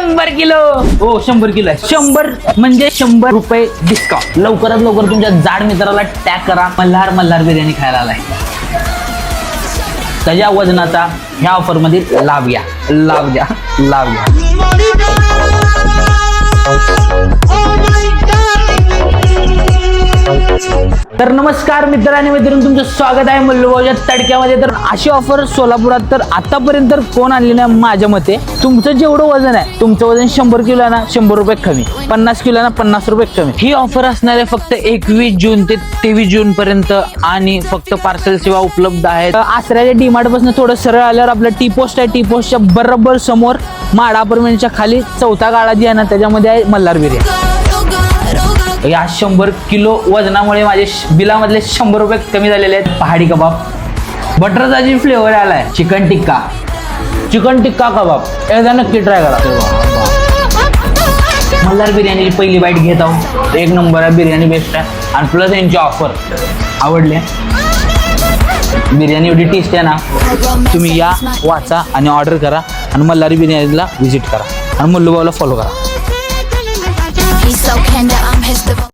100 kilo. हो 100 kilo आहे. 100 म्हणजे 100 रुपये डिस्काउंट. लवकरात लवकर तुमच्या जाड मित्राला टॅग करा. मल्हार बिर्याणी खायला आलाय. त्याच्या वजनाचा ह्या ऑफर मध्ये लाभ घ्या. तर नमस्कार मित्र आणि मैत्रिणी, तुमचं स्वागत आहे मल्लूभाऊच्या तडक्यामध्ये. तर अशी ऑफर सोलापुरात तर आतापर्यंत कोण आणली नाही माझ्या मते. तुमचं जेवढं वजन आहे, तुमचं वजन 100 किलो आहे ना, 100 रुपये कमी. 50 किलो ना 50 रुपये कमी. ही ऑफर असणार आहे फक्त 21 जून ते 23 जून पर्यंत आणि फक्त पार्सल सेवा उपलब्ध आहे. आसऱ्याच्या डीमार्ट पासून थोडं सरळ आल्यावर आपलं टी पोस्ट आहे. टी पोस्टच्या बरोबर समोर माडा अपार्टमेंटच्या खाली चौथा गाळा जी आहे ना, त्याच्यामध्ये आहे मल्हार बिर्याणी. या 100 किलो वजनामुळे माझे बिलामधले 100 रुपये कमी झालेले आहेत. पहाडी कबाब, बटरचा जी फ्लेवर आलाय, चिकन टिक्का कबाब एकदा नक्की ट्राय करा. मल्हार बिर्याणीची पहिली बाईट घेत आहोत. एक नंबर आहे, बिर्याणी बेस्ट आहे. आणि प्लस यांची ऑफर आवडली. बिर्याणी एवढी टेस्ट आहे ना, तुम्ही या, वाचा आणि ऑर्डर करा आणि मल्हारी बिर्याणीला व्हिजिट करा आणि मल्लूभाऊला फॉलो करा.